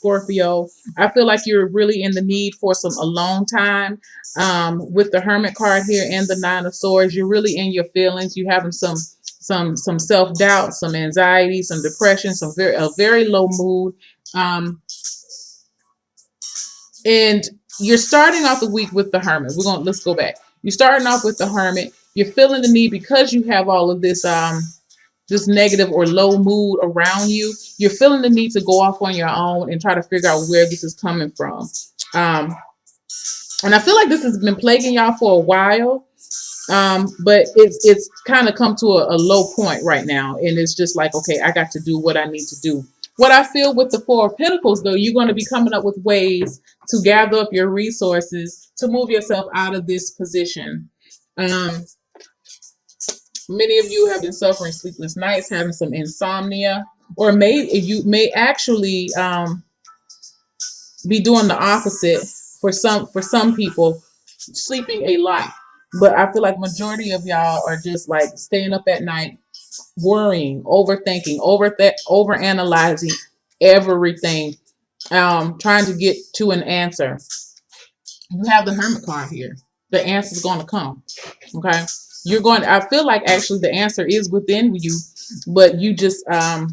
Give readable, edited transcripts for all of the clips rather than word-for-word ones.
Scorpio. I feel like you're really in the need for some alone time. With the Hermit card here and the Nine of Swords, you're really in your feelings. You're having some self doubt, some anxiety, some depression, a very low mood. Um, and you're starting off the week with the Hermit. Let's go back. You're starting off with the Hermit. You're feeling the need because you have all of this negative or low mood around you. You're feeling the need to go off on your own and try to figure out where this is coming from. And I feel like this has been plaguing y'all for a while. But it's kind of come to a low point right now, and it's just like, okay, I got to do what I need to do. What I feel with the Four of Pentacles, though, you're going to be coming up with ways to gather up your resources to move yourself out of this position. Um, Many of you have been suffering sleepless nights, having some insomnia, or you may actually be doing the opposite for some people, sleeping a lot. But I feel like majority of y'all are just like staying up at night, worrying, overthinking, overanalyzing everything, trying to get to an answer. You have the Hermit card here. The answer is going to come. Okay, I feel like actually the answer is within you, but you just I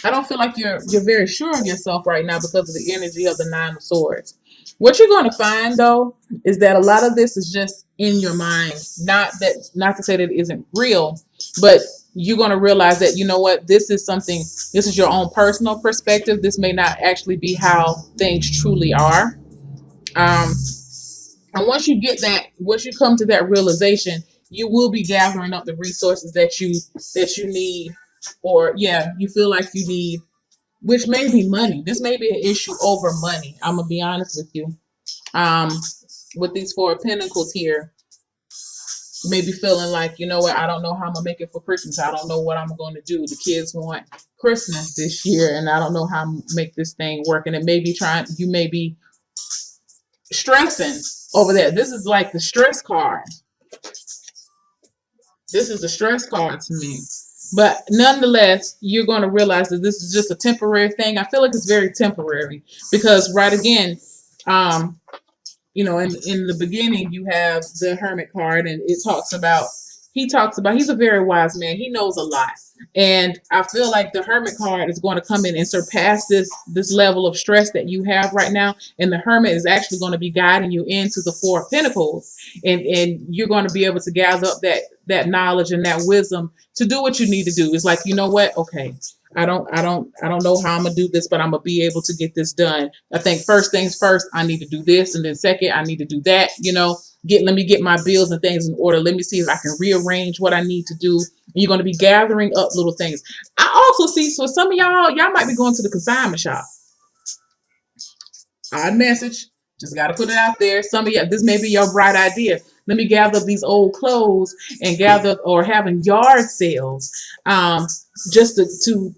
don't feel like you're very sure of yourself right now because of the energy of the Nine of Swords. What you're going to find, though, is that a lot of this is just in your mind. Not to say that it isn't real, but you're going to realize that, you know what, this is your own personal perspective. This may not actually be how things truly are. And once you come to that realization, you will be gathering up the resources that you need, or you feel like you need, which may be money. This may be an issue over money. I'm gonna be honest with you. Um, with these Four of Pentacles here, you may be feeling like, you know what, I don't know how I'm gonna make it for Christmas. I don't know what I'm going to do. The kids want Christmas this year, and I don't know how to make this thing work. And you may be stressing over that. This is like the stress card. This is a stress card to me. But nonetheless, you're going to realize that this is just a temporary thing. I feel like it's very temporary because, right again, in the beginning, you have the Hermit card, and he's a very wise man. He knows a lot. And I feel like the Hermit card is going to come in and surpass this level of stress that you have right now. And the Hermit is actually going to be guiding you into the Four of Pentacles. And you're going to be able to gather up that knowledge and that wisdom to do what you need to do. It's like, you know what? Okay. I don't know how I'm gonna do this, but I'm gonna be able to get this done. I think first things first, I need to do this, and then second, I need to do that. Let me get my bills and things in order. Let me see if I can rearrange what I need to do. And you're gonna be gathering up little things. I also see, so some of y'all might be going to the consignment shop. Odd message. Just got to put it out there. Some of you, this may be your bright idea. Let me gather up these old clothes and or having yard sales, just to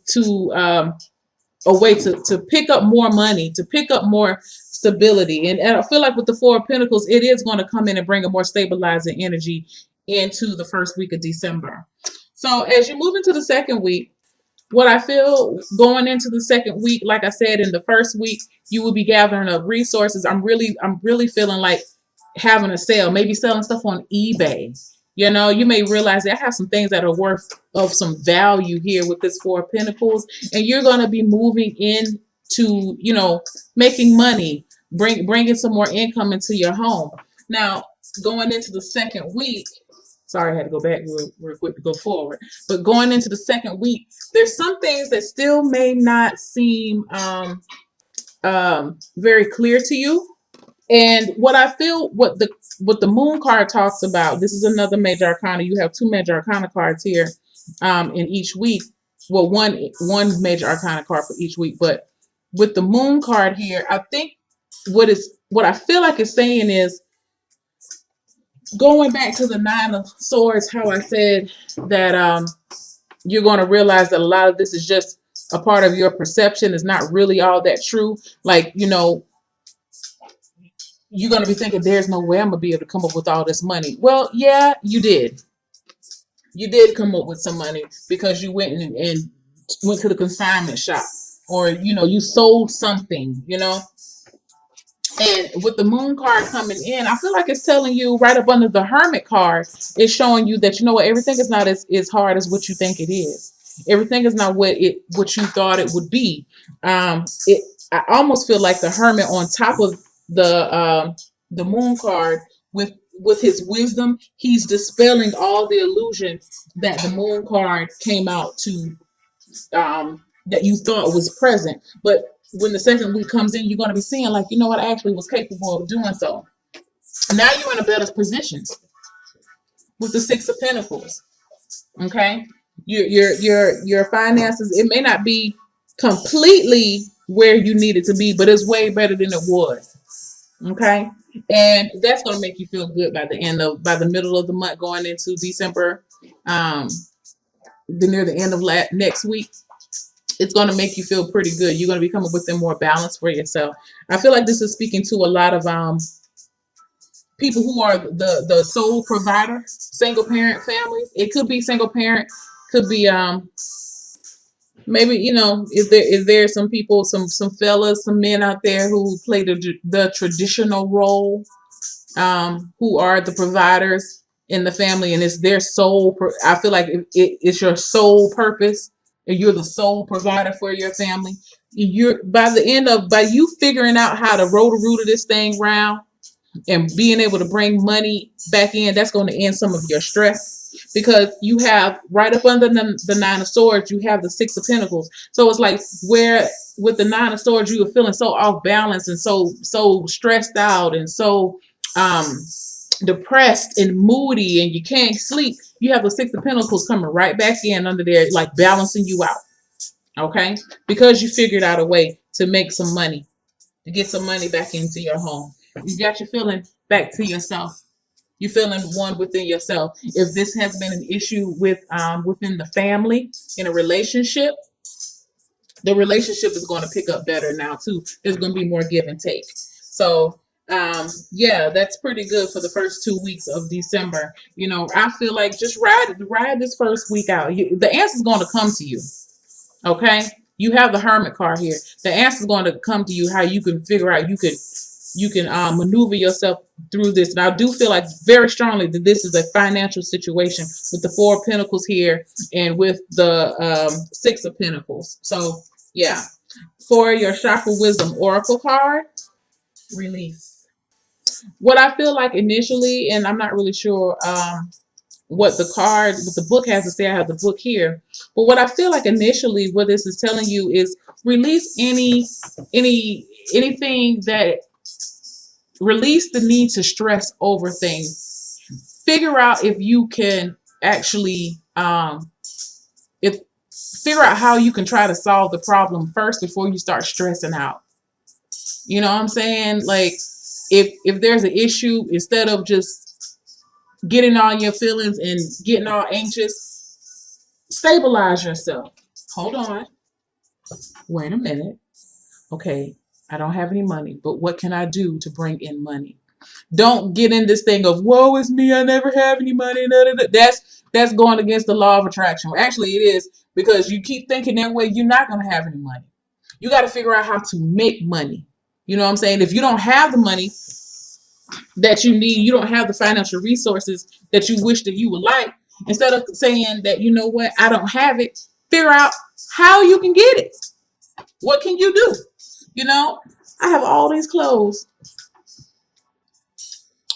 a way to pick up more money, to pick up more stability. And I feel like with the Four of Pentacles, it is going to come in and bring a more stabilizing energy into the first week of December. So as you move into the second week, what I feel going into the second week, like I said, in the first week, you will be gathering up resources. I'm really feeling like having a sale, maybe selling stuff on eBay. You may realize that I have some things that are worth of some value here with this Four of Pentacles, and you're going to be moving into, making money, bringing some more income into your home. Now, going into the second week, sorry, I had to go back real quick to go forward. But going into the second week, there's some things that still may not seem very clear to you. And what I feel, what the Moon card talks about, this is another major arcana. You have two major arcana cards here in each week. Well, one major arcana card for each week. But with the Moon card here, I think what I feel like it's saying is, going back to the Nine of Swords, how I said that you're going to realize that a lot of this is just a part of your perception. It's not really all that true. Like, you're going to be thinking, there's no way I'm going to be able to come up with all this money. Well, yeah, you did. You did come up with some money because you went and went to the consignment shop. or you sold something, and with the moon card coming in, I feel like it's telling you right up under the hermit card, it's showing you that everything is not as hard as what you think it is. Everything is not what you thought it would be. It I almost feel like the hermit on top of the moon card with his wisdom, he's dispelling all the illusion that the moon card came out to that you thought was present. But when the second week comes in, you're going to be seeing, like, what, I actually was capable of doing so. Now you're in a better position with the Six of Pentacles. Okay, your finances, it may not be completely where you need it to be, but it's way better than it was. Okay, and that's going to make you feel good by the middle of the month, going into December. Near the end of next week, it's going to make you feel pretty good. You're going to be coming within more balance for yourself. I feel like this is speaking to a lot of people who are the sole provider, single parent families. It could be single parent, could be maybe, is there some people, some fellas, some men out there who play the traditional role, who are the providers in the family, and it's their sole. I feel like it's your sole purpose, and you're the sole provider for your family. You're by you figuring out how to roll the root of this thing round and being able to bring money back in, that's going to end some of your stress, because you have right up under the Nine of Swords, you have the Six of Pentacles. So it's like, where with the Nine of Swords you were feeling so off balance and so stressed out and so depressed and moody and you can't sleep, you have the Six of Pentacles coming right back in under there, like balancing you out. Okay, because you figured out a way to make some money, to get some money back into your home. You got your feeling back to yourself. You're feeling one within yourself. If this has been an issue within the family, in a relationship, the relationship is going to pick up better now too. There's going to be more give and take. So yeah, that's pretty good for the first 2 weeks of December. I feel like just ride this first week out. The answer's going to come to you. Okay, you have the Hermit card here. The answer is going to come to you, how you can figure out, you can maneuver yourself through this. And I do feel like very strongly that this is a financial situation with the Four of Pentacles here and with the Six of Pentacles. So yeah, for your Chakra Wisdom Oracle card, release. What I feel like initially, and I'm not really sure what the book has to say. I have the book here, but what I feel like initially, what this is telling you is release anything that release the need to stress over things. Figure out if you can actually if figure out how you can try to solve the problem first before you start stressing out. You know what I'm saying? Like, if there's an issue, instead of just getting all your feelings and getting all anxious, stabilize yourself. Hold on. Wait a minute. Okay, I don't have any money, but what can I do to bring in money? Don't get in this thing of, woe is me, I never have any money. That's going against the law of attraction. Actually, it is, because you keep thinking that way, you're not going to have any money. You got to figure out how to make money. You know what I'm saying? If you don't have the money that you need, you don't have the financial resources that you wish that you would like, instead of saying that, you know what, I don't have it, figure out how you can get it. What can you do? I have all these clothes.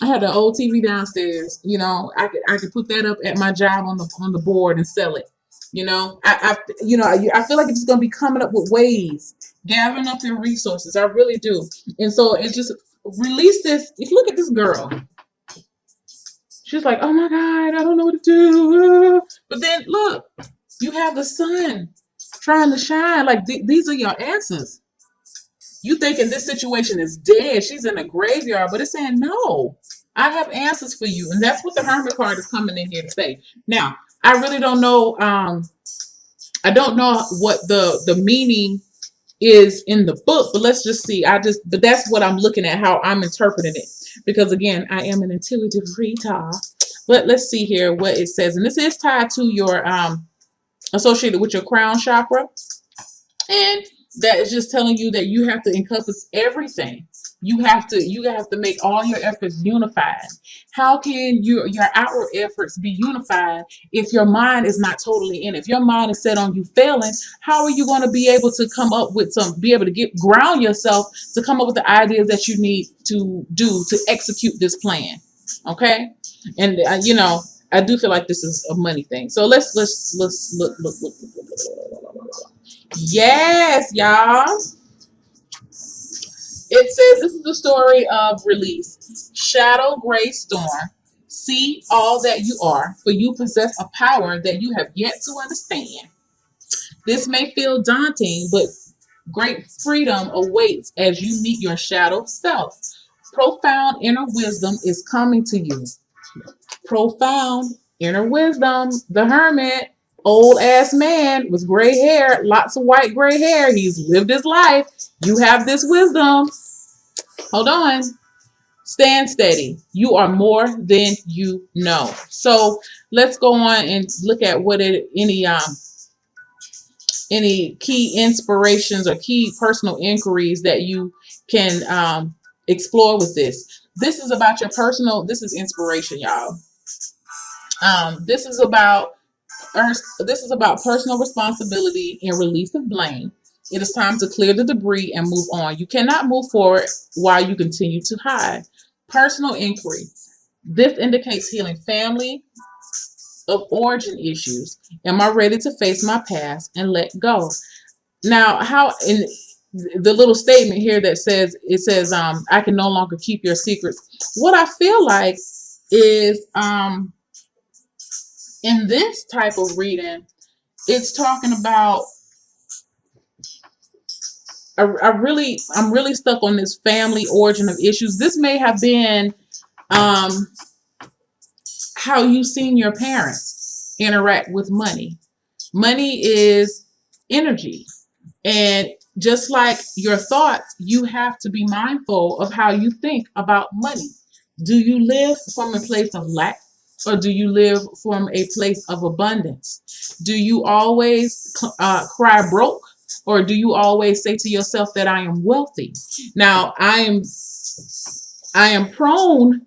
I had an old TV downstairs. I could put that up at my job on the board and sell it. I feel like it's gonna be coming up with ways, gathering up your resources. I really do. And so it just release this. If you look at this girl, she's like, oh my God, I don't know what to do. But then look, you have the sun trying to shine. Like, these are your answers. You thinking this situation is dead. She's in a graveyard, but it's saying, no, I have answers for you. And that's what the Hermit card is coming in here to say. Now, I really don't know. I don't know what the meaning is in the book, but let's just see. But that's what I'm looking at, how I'm interpreting it. Because again, I am an intuitive reader. But let's see here what it says. And this is tied to your associated with your crown chakra. And That is just telling you that you have to encompass everything. You have to make all your efforts unified. How can your outward efforts be unified if your mind is not totally in it? If your mind is set on you failing, how are you going to be able to come up with be able to get ground yourself to come up with the ideas that you need to do to execute this plan? Okay, and I do feel like this is a money thing. So let's look. Yes, y'all. It says this is the story of release. Shadow Gray Storm. See all that you are, for you possess a power that you have yet to understand. This may feel daunting, but great freedom awaits as you meet your shadow self. Profound inner wisdom is coming to you. Profound inner wisdom. The hermit, old ass man with gray hair, lots of white gray hair. He's lived his life. You have this wisdom. Hold on. Stand steady. You are more than you know. So let's go on and look at any key inspirations or key personal inquiries that you can explore with this. This is about your personal. This is inspiration, y'all. This is about personal responsibility and release of blame. It is time to clear the debris and move on. You cannot move forward while you continue to hide. Personal inquiry. This indicates healing family of origin issues. Am I ready to face my past and let go? Now, how in the little statement here that says I can no longer keep your secrets. What I feel like is in this type of reading, it's talking about I'm really stuck on this family origin of issues. This may have been um, how you seen your parents interact with money. Money is energy. And just like your thoughts, you have to be mindful of how you think about money. Do you live from a place of lack or do you live from a place of abundance? Do you always cry broke or do you always say to yourself that I am wealthy? Now, I am prone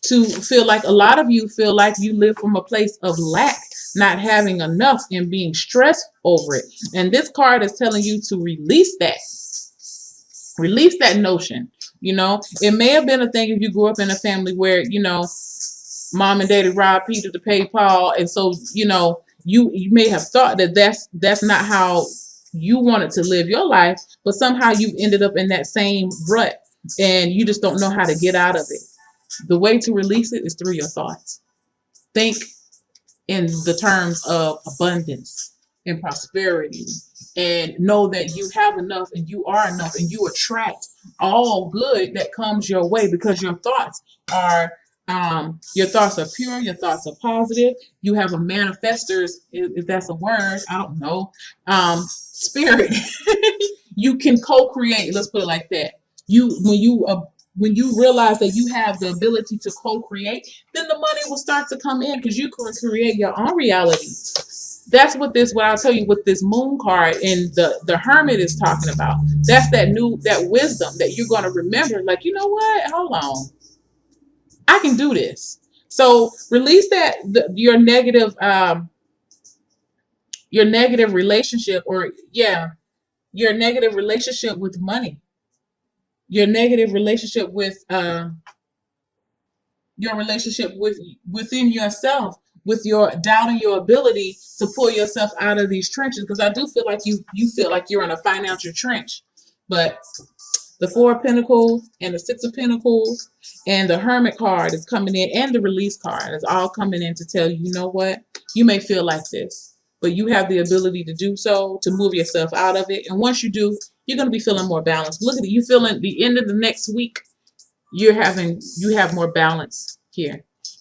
to feel like a lot of you feel like you live from a place of lack, not having enough and being stressed over it. And this card is telling you to release that. Release that notion. It may have been a thing if you grew up in a family where, mom and daddy robbed Peter to pay Paul. And so, you may have thought that that's not how you wanted to live your life, but somehow you've ended up in that same rut and you just don't know how to get out of it. The way to release it is through your thoughts. Think in the terms of abundance and prosperity and know that you have enough and you are enough and you attract all good that comes your way because your thoughts are pure, your thoughts are positive. You have a manifestors, if that's a word, I don't know, spirit. You can co-create, let's put it like that. When you realize that you have the ability to co-create, then the money will start to come in because you can create your own reality. That's what I'll tell you with this moon card and the hermit is talking about. That's that wisdom that you're going to remember. Like, you know what? Hold on. I can do this. So release your negative relationship your negative relationship with money, your negative relationship with your relationship within yourself, with your doubting your ability to pull yourself out of these trenches. Because I do feel like you feel like you're in a financial trench, but the Four of Pentacles and the Six of Pentacles and the Hermit card is coming in, and the Release card is all coming in to tell you, you know what? You may feel like this, but you have the ability to do so, to move yourself out of it. And once you do, you're going to be feeling more balanced. Look at it. You feeling the end of the next week, you have more balance here.